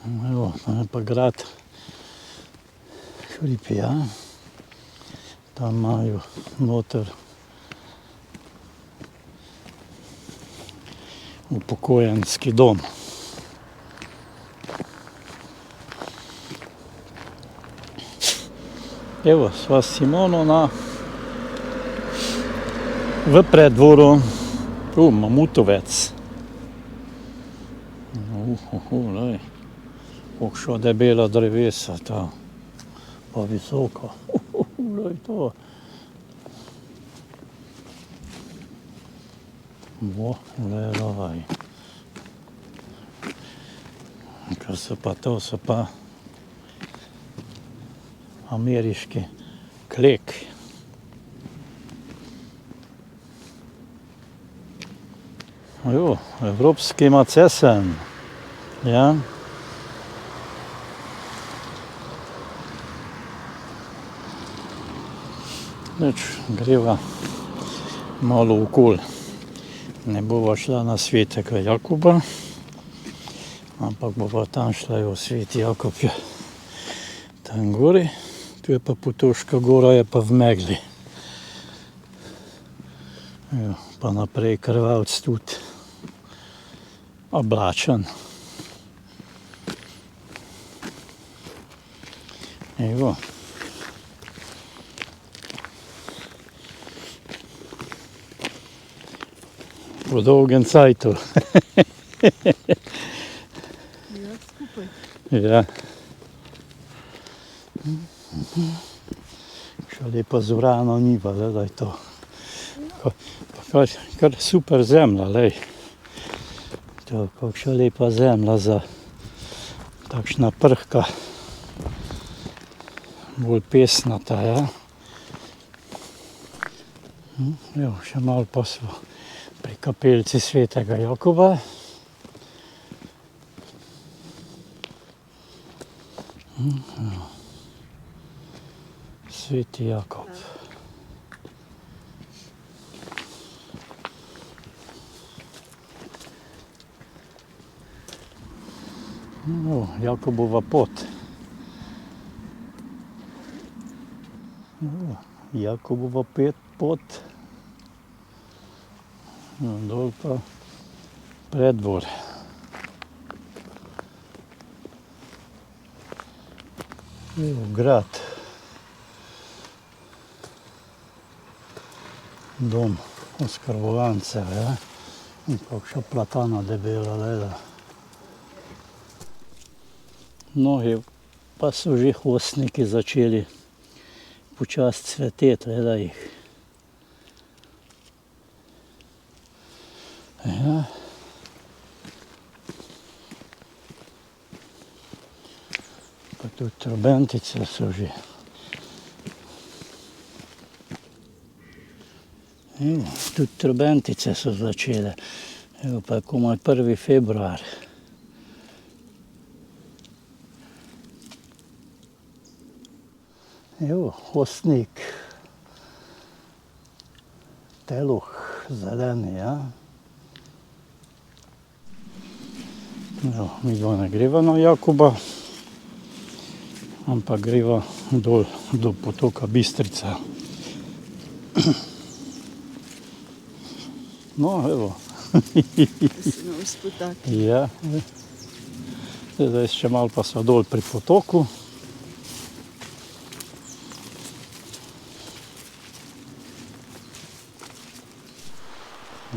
Evo, tam je pa grad Šripja. Tam imajo noter upokojenski dom. Evo, sva s Simono v Preddvoru. Mamutovec. Lej. Kakšna debela drevesa ta. Pa visoko. Lej to. Lej. Kaj so pa to? So pa ameriški klek. Jo, evropski macesen. Ja. Nič, greva malo okoli. Ne bova šla na Svetega Jakoba, ampak bova tam šla v Sveti Jakob je tam gori. Tu je pa Potoška gora, je pa v megli. Jo, pa naprej Krvavec tudi oblačen. Evo. Po dolgem cajtu. Ja, skupaj. Ja. Še lepa zorana njiva, gledaj to. Kar super zemlja, lej. To, kakšna lepa zemlja za takšna prhka. Bolj pesnata, ja. Evo, še malo pa smo pri kapelici Svetega Jakoba. Sveti Jakob. No, Jakobova pot. Jakobova pot. Dol pa Preddvor. Evo, grad. Dom oskrbovancev, ja. In kakšna platana debela, gleda. No, pa so že hostniki začeli počasi cveteti, gledaj jih. Ja. Pa tudi trobentice so že. Evo, tudi trobentice so začele. Evo, pa je komaj 1. februar. Evo, hostnik. Teluh zeleni, ja. Evo, midva ne greva na Jakoba, ampak greva dol do potoka Bistrica. No, evo. Ja. Zdaj še malo pa sva dol pri potoku.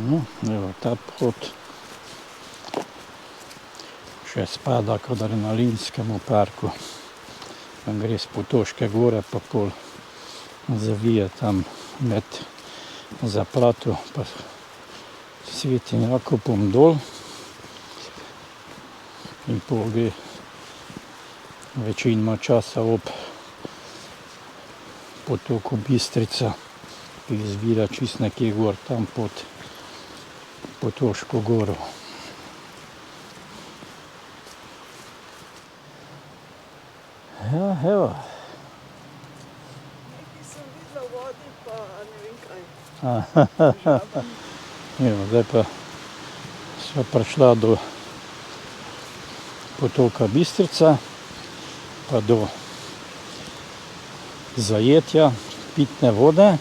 No, evo, ta pot še spada k adrenalinskemu parku. Tam gre z Potoške gore, pa pol zavije tam med Zaplato pa Svetim Jakobom dol. In pol gre večinoma časa ob potoku Bistrica, ki izvira čist nekje gor tam pod Potoško goro. Ja, evo. Nekaj sem videla v vodi, pa ne vem kaj. Evo, zdaj pa sva prišla do potoka Bistrica pa do zajetja pitne vode.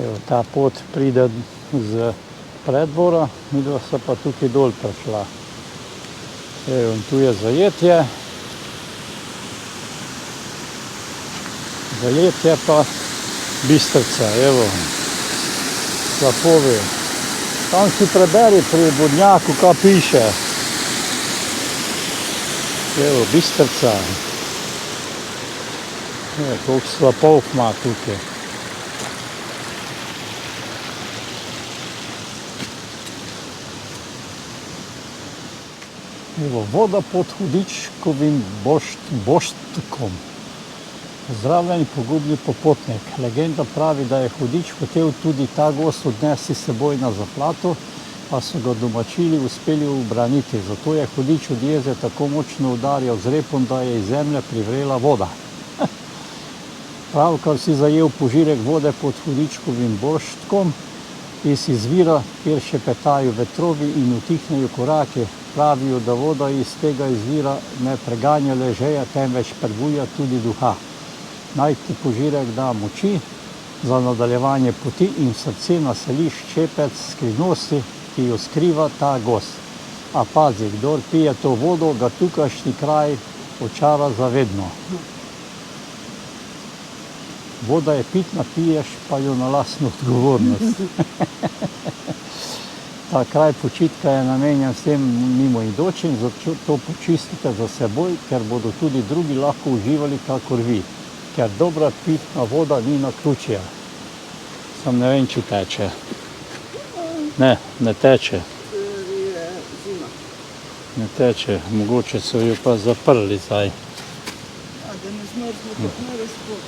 Evo, ta pot pride z preddvora, midva sta pa tukaj dol prišla. Evo, in tu je zajetje. Zajetje pa Bistrica, evo. Slapovi. Tam si preberi pri vodnjaku, kaj piše. Evo, Bistrica. Evo, koliko slapov ima tukaj. Evo, voda pod Hudičkovim Boštkom. Zdravljeni pogubni popotnik. Legenda pravi, da je Hudič hotel tudi ta gozd odnesti s seboj na zaplato, pa so ga domačini uspeli ubraniti. Zato je Hudič od jeze tako močno udarjal z repom, da je iz zemlje privrela voda. Pravkar si zajel požirek vode pod Hudičkovim Boštkom iz izvira, kjer šepetajo vetrovi in utihnejo koraki. Pravijo, da voda iz tega izvira ne preganja ležeja, temveč prebuja tudi duha. Naj ti požirek da moči za nadaljevanje poti in srce naseli ščepec skrivnosti, ki jo skriva ta gozd. A pazi, kdor pije to vodo, ga tukajšnji kraj očara zavedno. Voda je pitna, piješ pa jo na lastno odgovornost. Ta kraj počitka je namenjen vsem mimoidočim, zato počistite za seboj, ker bodo tudi drugi lahko uživali kakor vi. Ker dobra pitna voda ni naključje. Sam ne vem, če teče. Ne, ne teče. Je zima. Ne teče, mogoče so jo pa zaprli zdaj. A da ne zmrzne, kot ne razpod.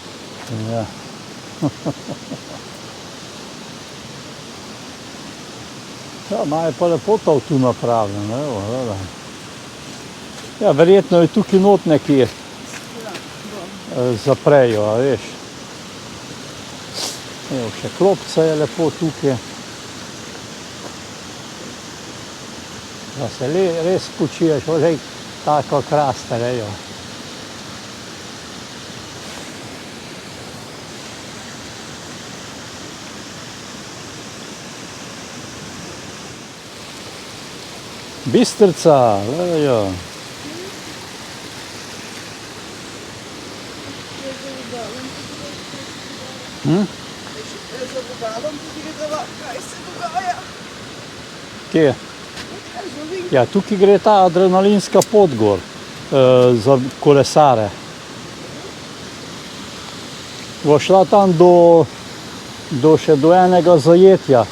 Ja. Ja, ima je pa lepo to tu napravljeno, evo, gledaj. Ja, verjetno je tukaj not nekje zaprejo, a veš. Evo, še klopca je lepo tukaj. Da se res počiješ, ožej, tako kraste, rejo. Bistrica, gledajo. Za vogalom bi videla, kaj se dogaja. Kje? Ja, tukaj gre ta adrenalinska pot gor za kolesare. Bo šla tam še do enega zajetja.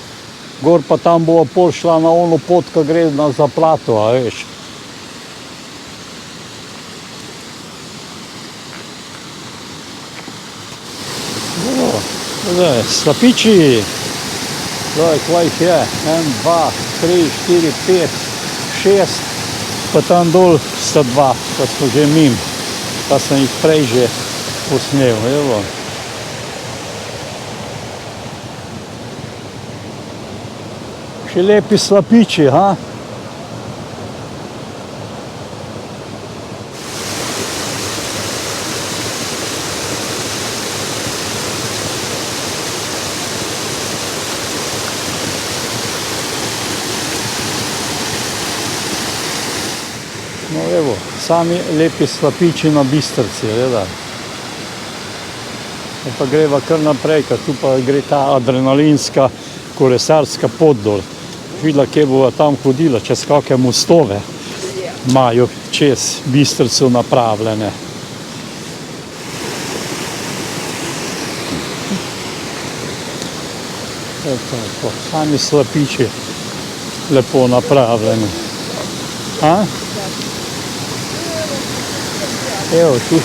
Gor pa tam bo pol šla na ono pot, ki gre na zaplato, a veš. Zdaj, slapiči. Zdaj, kaj jih je? 1, 2, 3, 4, 5, 6. Pa tam dol sta 2, pa smo že mim. Pa sem jih prej že posnel, evo. Še lepi slapiči, ha? No evo, sami lepi slapiči na Bistrici, gledaj. Pa greva kar naprej, ker tu pa gre ta adrenalinska kolesarska pot dol. Videla, kje bova tam hodila, čez kakšne mostove imajo čez Bistrico napravljene. Eto, sami slapiči lepo napravljeni. A? Evo, tu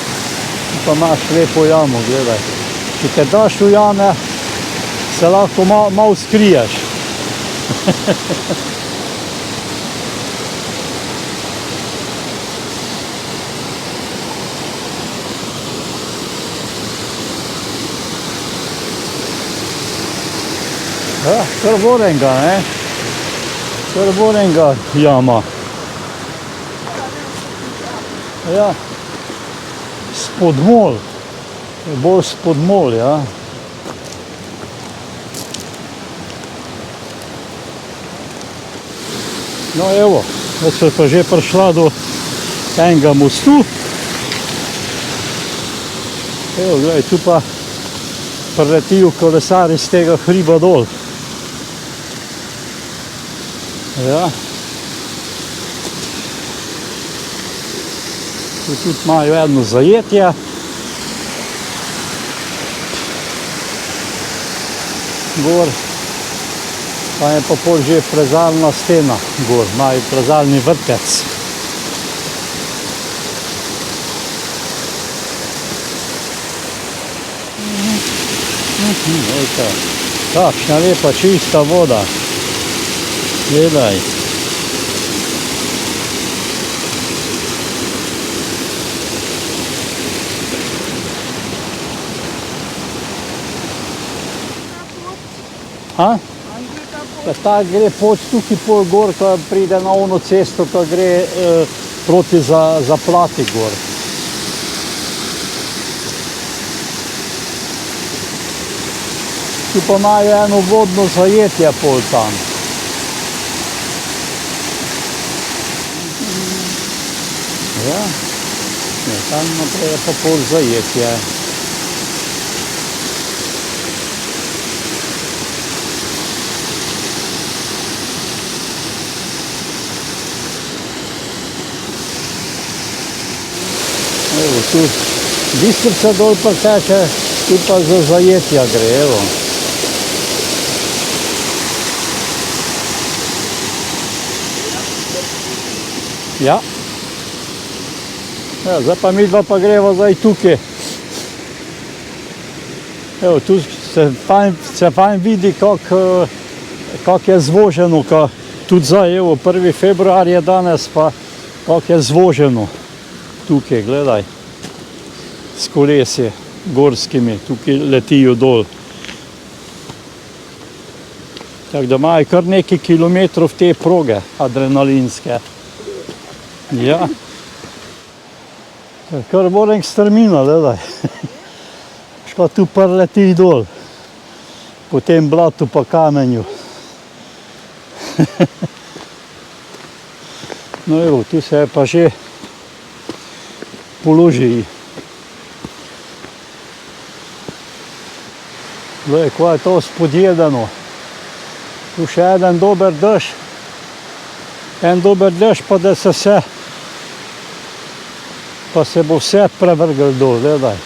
pa imaš lepo jamo, gledaj. Če te daš v jame, se lahko malo skriješ. Ja, kar vodenega, ne? Kar bo enega jama. Ja, spodmol, bolj spodmol, ja. No evo, zdaj sva pa že prišla do enega mostu. Evo, gledaj, tu pa priletijo kolesari z tega hriba dol. Ja. Tu tudi imajo eno zajetje. Gor. Pa je pa pol že plezalna stena gor, imajo plezalni vrtec. Takšna lepa čista voda. Gledaj. Ha? Ta gre pot tukaj pol gor, ko pride na ono cesto, ko gre proti Zaplati gor. Tu pa imajo eno vodno zajetje pol tam. Ja, tam naprej je pa pol zajetje. Evo, tu Bistrica dol priteče, tu pa za zajetja gre, evo. Ja. Ja, zdaj pa midva pa greva zdaj tukaj. Evo, tu se fajn vidi, kako je zvoženo, tudi zdaj, evo, 1. februar je danes, pa kako je zvoženo. Tukaj, gledaj, s kolesi gorskimi, tukaj letijo dol. Tako da imajo kar nekaj kilometrov te proge adrenalinske. Ja. Kar bo nek strmina, gledaj. Ško tu prleti dol, po tem blatu pa kamenju. No evo, tu se je pa že položili. Glej, ko je to spodjedeno. Tu še en dober dež. En dober dež, pa da se vse, pa se bo vse prevrglo dol, gledaj.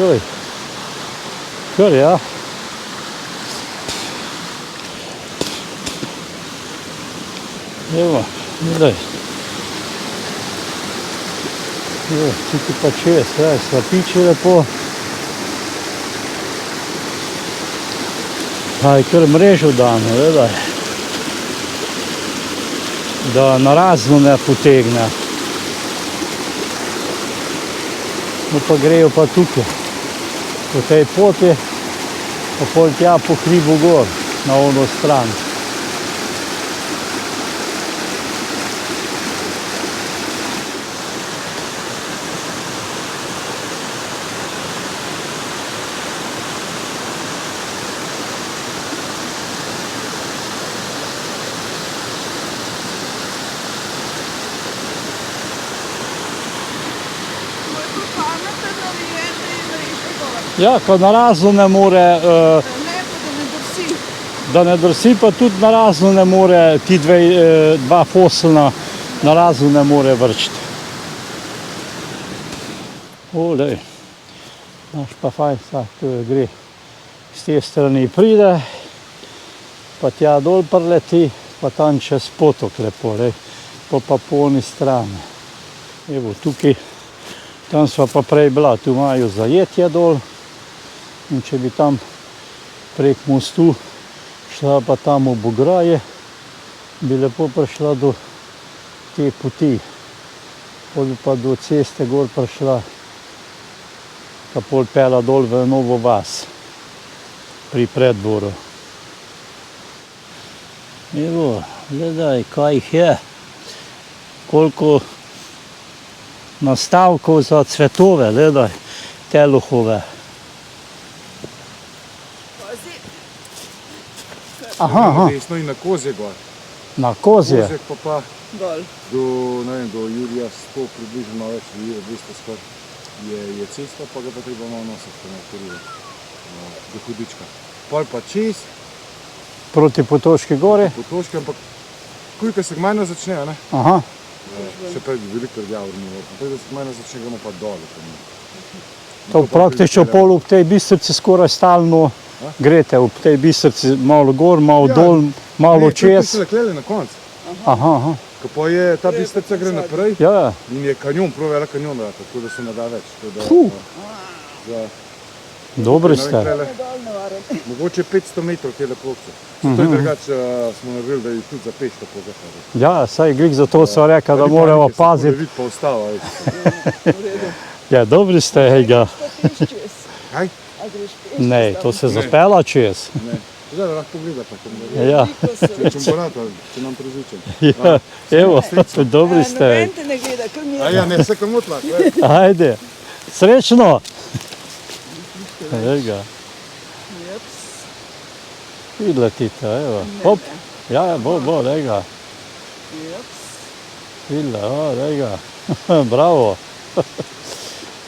Oj. Kar, ja. Evo, gledaj. Evo, tukaj pa čez, slapiči lepo. Aj, kar mrežo dan, gledaj. Da narazno ne potegne. No pa grejo pa tukaj, po tej poti, pa pol tja po hribu gor, na ono stran. Ja, ko narazno ne more, da ne drsi, pa tudi narazno ne more, ti dva fosilna narazno ne more vrčiti. Olej, naš pa fajn, tu gre, z te strani pride, pa tja dol prleti, pa tam čez potok lepo, pa po oni strani. Evo, tukaj, tam sva pa prej bila, tu imajo zajetje dol. In če bi tam prek mostu šla pa tam v Bograje, bi lepo prišla do te poti. Pol bi pa do ceste gor prišla, pa pol pela dol v Novo vas. pri predboru. Evo, gledaj, kaj jih je. Koliko nastavkov za cvetove, gledaj, teluhove. Pazi, Aha, aha, Desno in na Kozje gor. na kozje. Kozjek pa dol. do, ne vem, do Jurija 100 približno malo več, 200 skoraj. Je cesta, pa ga pa treba malo nositi, na kurivo, do Hudička. Pol pa čez, Proti Potoški gori. Potoške, ampak ko se gmajno začne, a ne? Aha, Še prej veliko rjavor ni bilo, prej da se gmajno začne, gremo pa dol. to praktično pol ob tej Bistrici skoraj stalno greste, ob tej Bistrici malo gor, malo Ja, dol, malo Tu čez. se leklele na koncu. Aha, aha, Ko pa je ta Bistrica gre naprej ja, in je kanjon, prav velik kanjon, tako da se ne da več. Tako da, Puh. za, dobri ne vem, ste. tele- Dol ne varen. Mogoče 500 metrov tele pločce. To je drugače smo naredili, da jih tudi za peš tako zahodi. Ja, saj glih zato so rekli, da moramo paziti. Vid pa ostava, veš. V redu. Ja, dobri ste, hejga. Pa peš čez. Kaj? A greš peš Ne, čez to tam? se zapela čez. Ne. Zdaj lahko pogledate, ko bomo Ja, Veliko se če reče. bom borata, če nam prižičem. ja, evo, dobri ste. Noben te ne gleda, kar mi A ja, ne, vse komot lahko. Ajde, srečno. Hejga, Jeps. vidletite, evo. Hop, ja, bo, hejga. Jeps. Vidle, hejga. Bravo.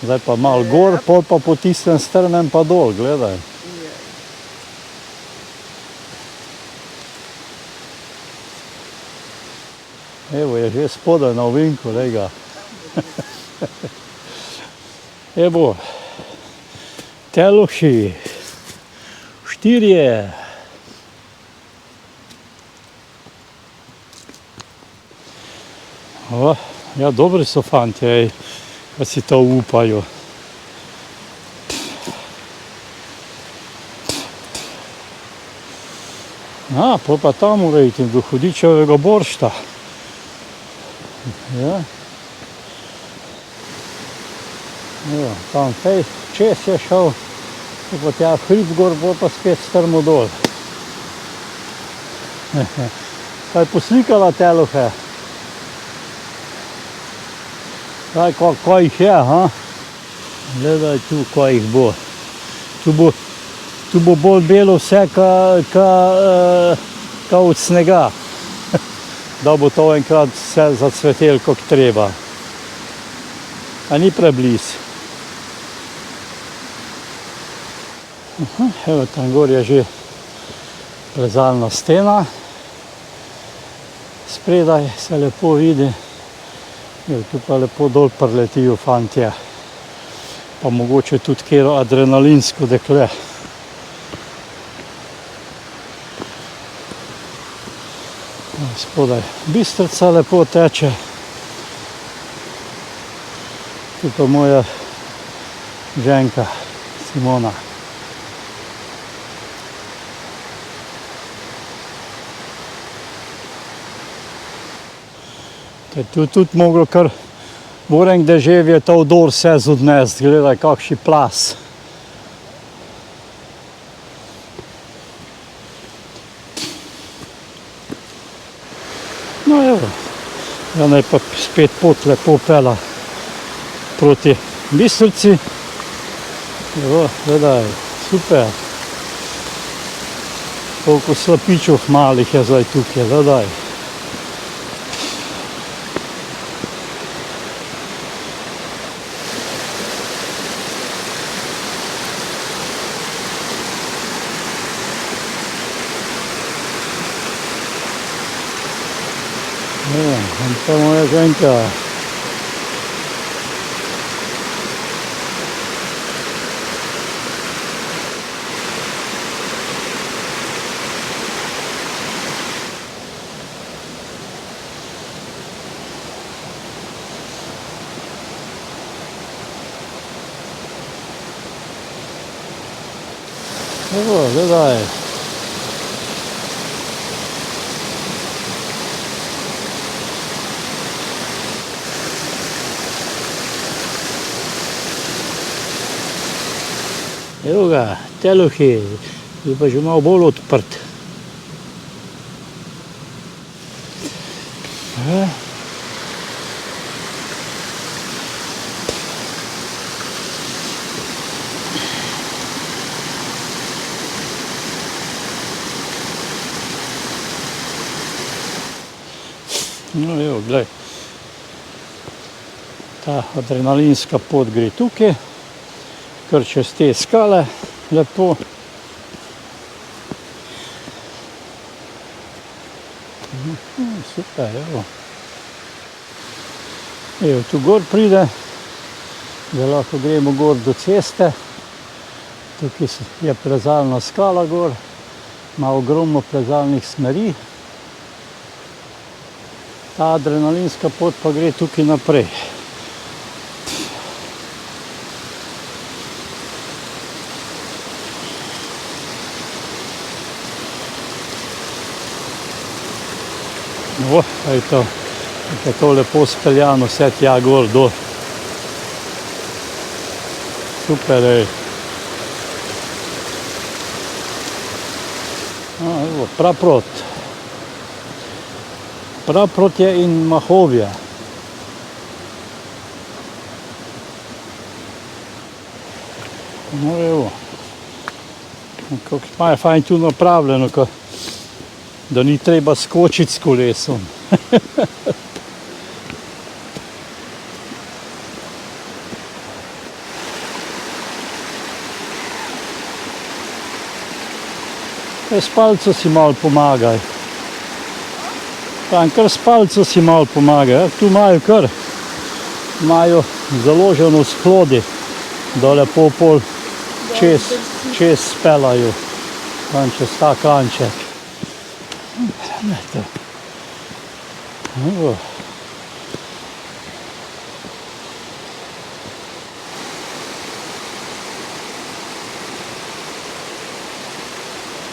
Zdaj pa malo gor, pol pa po tistem strnem pa dol, gledaj. Je. Evo je že spodaj na ovinku, lega. Evo, teluhi, štirje. O, ja, dobri so fantje, ej, da si to upajo. A, pol pa tam urejte, do Hudičevega boršta. Ja. Ja, tam fej, čez je šel, pa tja hrib gor, bo pa spet strmo dol. Kaj poslikala teluhe? Kaj, kaj jih je, ha? Gledaj tu, kaj jih bo. Tu bo bolj belo vse, ka od snega. Da bo to enkrat vse zacvetel, kot treba. A ni prebliz. Evo, tam gor je že plezalna stena. Spredaj se lepo vidi. Evo, tu pa lepo dol preletijo fantje. Pa mogoče tudi kjero adrenalinsko dekle. Spodaj Bistrica lepo teče. Tu pa moja ženka Simona. Tu tudi moglo kar Vorem deževje to dol vse zodnest, gledaj kakšen plas. No evo, ja naj pa spet pot lepo pela proti Bistrici. Evo, gledaj, super. Koliko slapičov malih je zdaj tukaj, gledaj. Ja, in pa moja ženka. Evo, gledaj. Evo ga, teluhi, Je pa že malo bolj odprt. No, evo, gledaj. Ta adrenalinska pot gre tukaj, kar čez te skale, lepo. Super, evo. Evo, tu gor pride, da lahko gremo gor do ceste. Tukaj je plezalna skala gor, ima ogromno plezalnih smeri. Ta adrenalinska pot pa gre tukaj naprej. Je to, je to lepo speljano, vse tja gor dol. Super, ej. Evo, praprot. Praprot je in mahovje. No, evo. Kako pa je fajn tu napravljeno, da ni treba skočiti s kolesom. S palco si malo pomagaj. Tam kar s palco si malo pomagaj. Tu imajo založeno sklodi, da lepo pol čez spelajo. Tam čez ta kanček. Evo.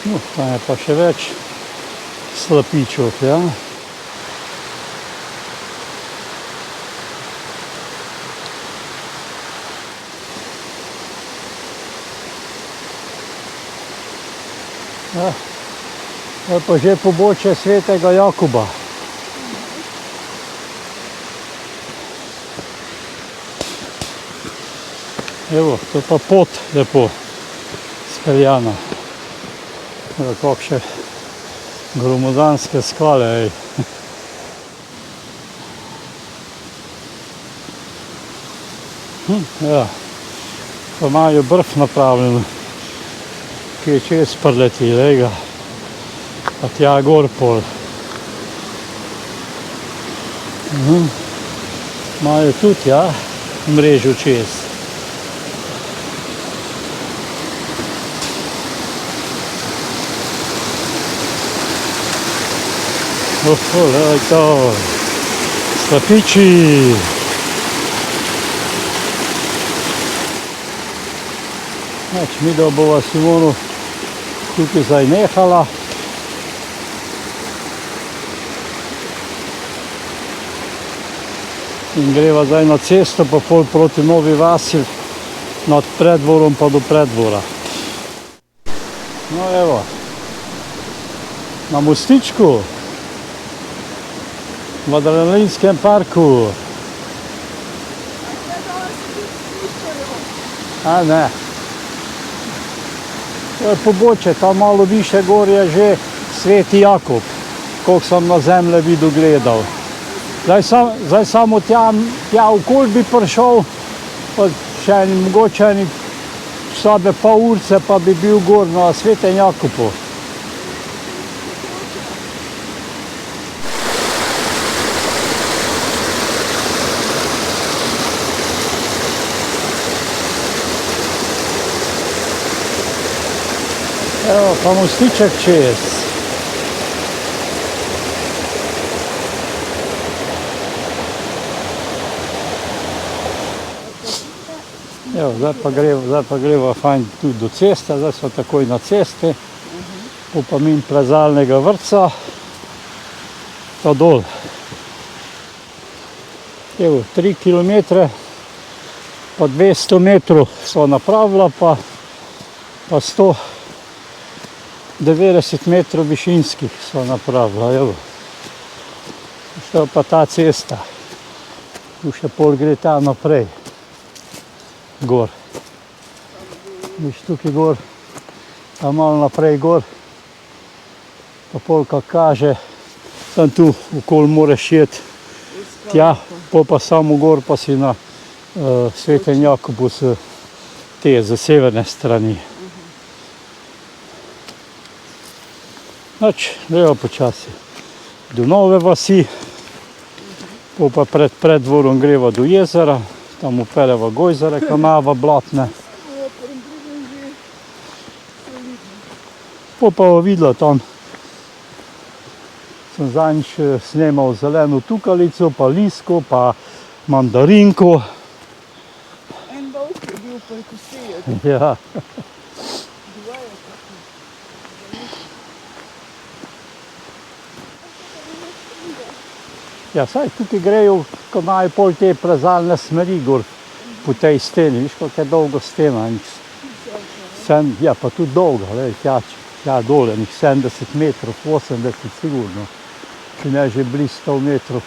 No, tam je pa še več slapičov, ja. Ja. Je pa že pobočje Svetega Jakoba. Evo, to pa pot lepo speljana. Evo, kakšne gromozanske skale, ej. Ja, pa imajo brv napravljeno, ki je čez prleti, ej ga. Pa tja gor pol. Imajo tudi, ja, mrežo čez. Gledaj to, slapiči. Mi da bova Simonu tukaj zdaj nehala. In greva zdaj na cesto, pa pol proti Novi vasi, nad Preddvorom pa do Preddvora. No evo, na mostičku, v adrenalinskem parku. A ne. To je pobočje, tam malo više gor je že Sveti Jakob, koliko sem na zemljevidu gledal. Zdaj samo tja okoli bi prišel, pa še mogoče slabe pol urce, pa bi bil gor na Svetem Jakobu. Evo, pa mostiček čez. Evo, zdaj pa greva fajn tudi do ceste, zdaj smo takoj na cesti. Pa mimo plezalnega vrtca, pa dol. Evo, 3 kilometre, pa 200 metrov so napravila, pa 100 90 metrov višinskih so napravila, evo. Što pa ta cesta. Tu še pol gre ta naprej. Gor. Viš tukaj gor, pa malo naprej gor. Pa pol kak kaže, tam tu okoli moreš jeti. Tja, pol pa samo gor pa si na Svetem Jakobu z severne strani. Nač, gremo počasi do Nove vasi, pol pa pred Preddvorom greva do jezera, tam upereva gojzare, kanava blatne. Pol pa videla tam, sem zadnjič snemal zeleno tukalico, pa lisko, pa mandarinko. En volk je bil pa kosije. Ja. Ja, saj tukaj grejo, ko imajo pol te plezalne smeri gor po tej steni, viš, kako je dolgo stena. Ja, pa tudi dolga, tja dole, 70 metrov, 80 sigurno, če ne že blizu 100 metrov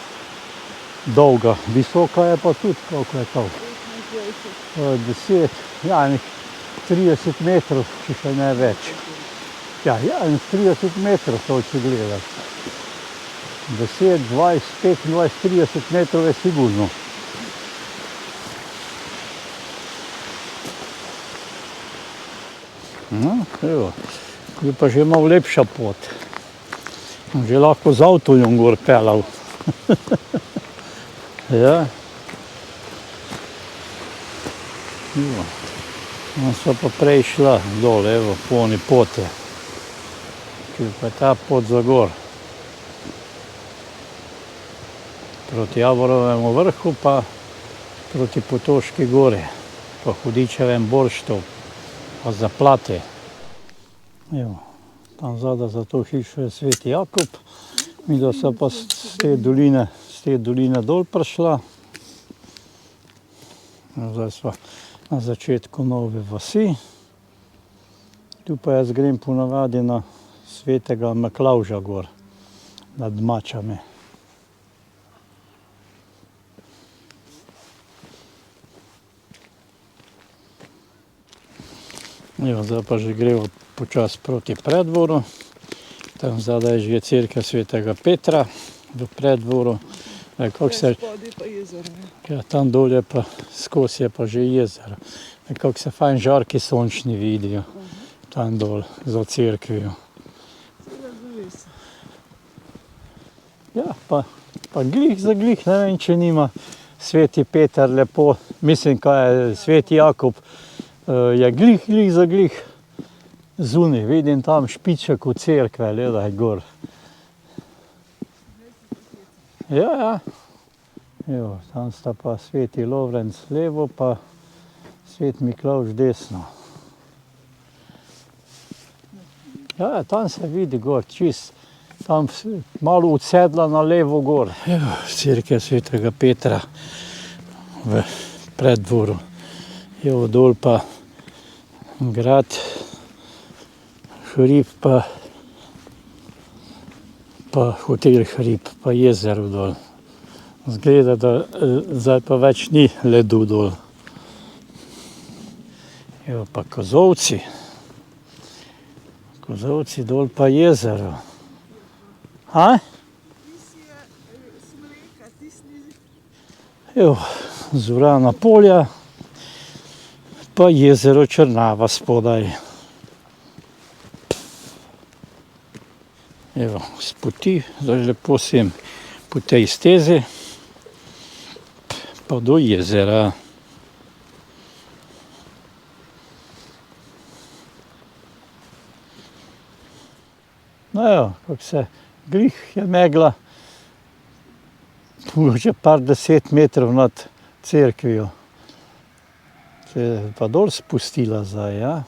dolga. Visoka je pa tudi, koliko je to? 10, ja, 30 metrov, če še ne več. Ja, 30 metrov to, če gledaš. 10, 20, 25, 30 metrov je sigurno. No, evo, je pa že malo lepša pot. Že lahko z avtojem gor pelal. Ja. Evo. No, so pa prej šla dol, evo, po oni poti. Ker pa je ta pot za gor. Proti Javorovemu vrhu pa proti Potoški gori, pa Hudičevem Borštov, pa Zaplate. Evo, tam zadaj za to hišo je Sveti Jakob, midva so pa z te doline dol prišla. Zdaj sva na začetku Nove vasi. Tu pa jaz grem ponavadi na Svetega Miklavža gor, nad Mačami. Evo, zdaj pa že gremo počasi proti Preddvoru. Tam zadaj je že cerkev Svetega Petra v Preddvoru. Spodaj pa jezero. Ja, tam dol je pa, skozi je pa že jezero. Kako se fajn žarki sončni vidijo, tam dol za cerkvijo. Ja, pa glih za glih, ne vem, če nima Sveti Peter lepo, mislim, kaj je Sveti Jakob, je glih za glih zunaj, vidim tam špiček v cerkve, gledaj gor. Ja. Evo, tam sta pa Sveti Lovrenc levo, pa Svet Miklavž desno. Ja, tam se vidi gor, čist, tam malo odsedla na levo gor. Evo, cerkev Svetega Petra v Preddvoru. Evo, dol pa grad, hrib pa hotel hrib, pa jezero dol. Zgleda, da zdaj pa več ni ledu dol. Evo pa Kozolci. Kozolci dol pa jezero. A? Evo, Zorana polja, pa jezero Črnava spodaj. Evo, s poti, zdaj lepo sem po tej stezi, pa do jezera. No evo, kako se glih je megla, mogoče par 10 metrov nad cerkvijo. Se je pa dol spustila zdaj, ja.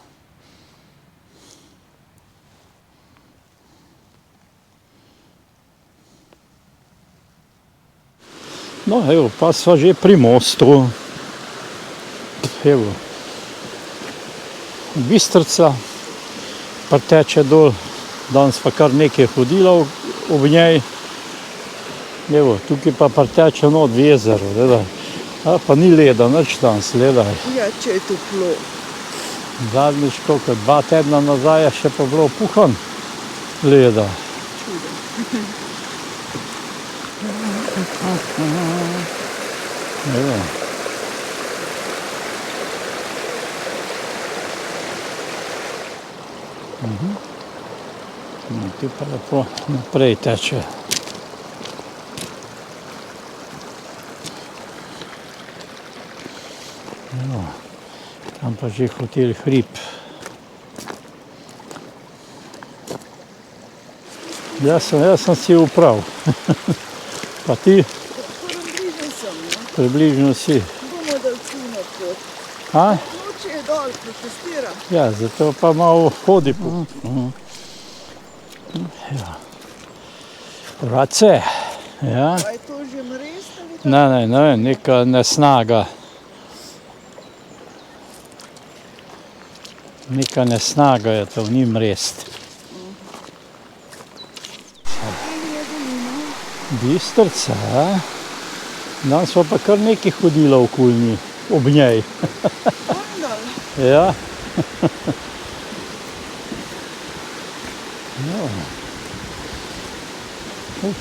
No, evo, pa sva že pri mostu. Evo, Bistrica, pa teče dol Danes pa kar nekaj hodila ob njej. Evo, tukaj pa priteče not v jezero, gledaj. A, pa ni leda, nič danes, gledaj. Ja, če je toplo. Zadnjič, koliko, 2 tedna nazaj je še pa bilo puhan leda. Evo. No, tu pa lepo naprej teče. Evo, tam pa že hotel Hrib. Jaz sem si uprav. Pa ti? Približno sem, no. Približno si. Bomo dal ciljno pot. A? Noče je dol, protestira. Ja, zato pa malo hodi po. Ja. Vrace. Ja. Pa je to že mrez ali Ne, neka nesnaga. Neka nesnaga je to, ni mrest. Bistrca, ja. Danes smo pa kar nekaj hodila okoli njih, ob njej. Vandal? Ja. Ja.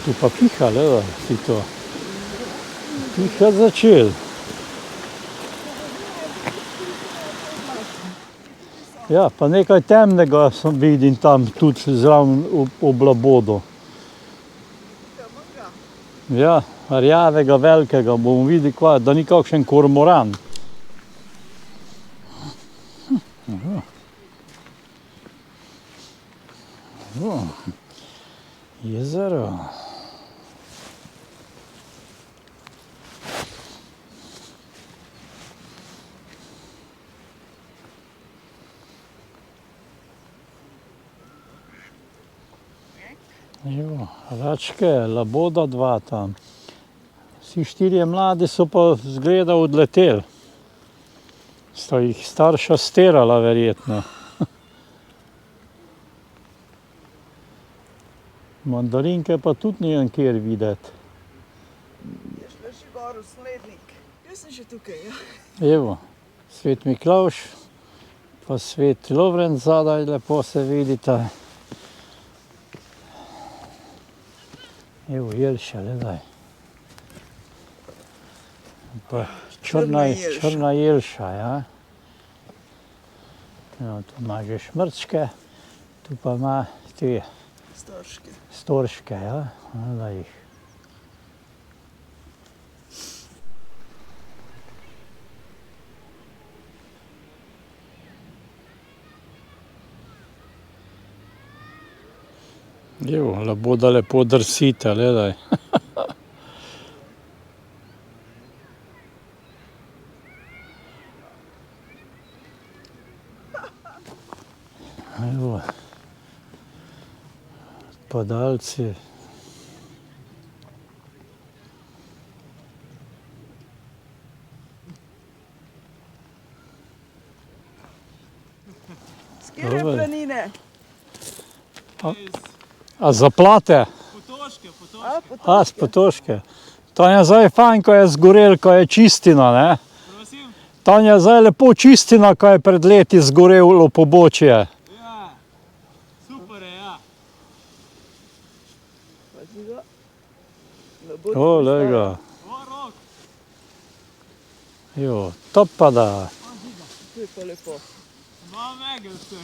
Tu pa piha, gleda, si to. Piha začel. Ja, pa nekaj temnega vidim tam tudi zraven ob labodu. Ja, rjavega, velikega, bomo videli, da ni kakšen kormoran. Jezero. Jo, račke, laboda 2 tam. Vsi 4 mladi so pa zgleda odleteli. Sta jih starša sterala verjetno. Mandarinke pa tudi ni kjer videti. Je šla še gor v Slednik. Jaz sem še tukaj, ja. Evo, Svet Miklavž, pa Svet Lovrenc zadaj lepo se vidita. Evo, Jelša, gledaj. Pa črna jelša, ja. No, tu ima že šmrčke, tu pa ima te storške, ja. Gledaj jih. Evo, laboda lepo drsita, gledaj. Evo, padalci. S kere planine? A zaplate? Potoške. A, s Potoške. Tam je zdaj fajn, ko je zgorel, ko je čistina, ne? Prosim? Tam je zdaj lepo čistina, ko je pred leti zgorelo pobočje. Ja, super je, ja. Pazi ga. O, glej ga. O, rok. Jo, to pa da. Tu je pa lepo. 2 megel ste.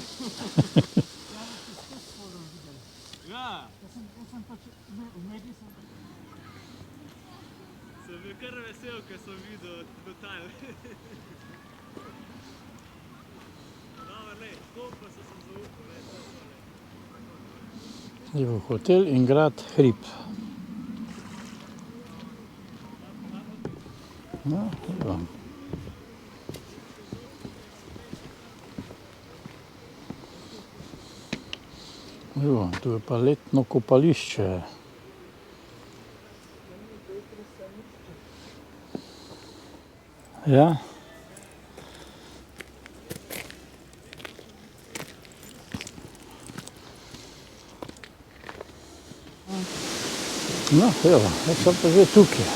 Ja. Sem bil kar vesel, ko sem videl detalj. Dobro, lej, to pa sem zaupal, lej, to pa lej. Evo, hotel in grad Hrib. No, evo. Evo, tu je pa letno kopališče. Ja. No, evo, jaz sem pa že tukaj.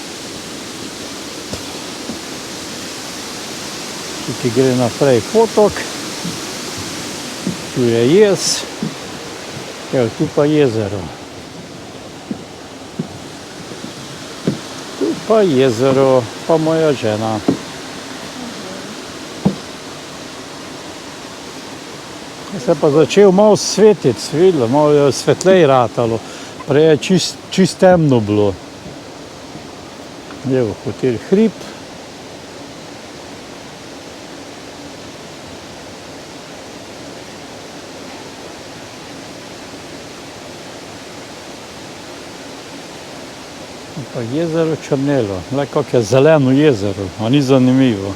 Tukaj gre naprej potok, tu je jez, evo, tu pa jezero. Tu pa jezero, pa moja žena. Jaz se pa začel malo svetiti, videla, malo je svetlej ratalo, prej je čist temno bilo. Evo, hotel Hrib. Pa jezero Črnelo, le kako je zeleno jezero, a ni zanimivo.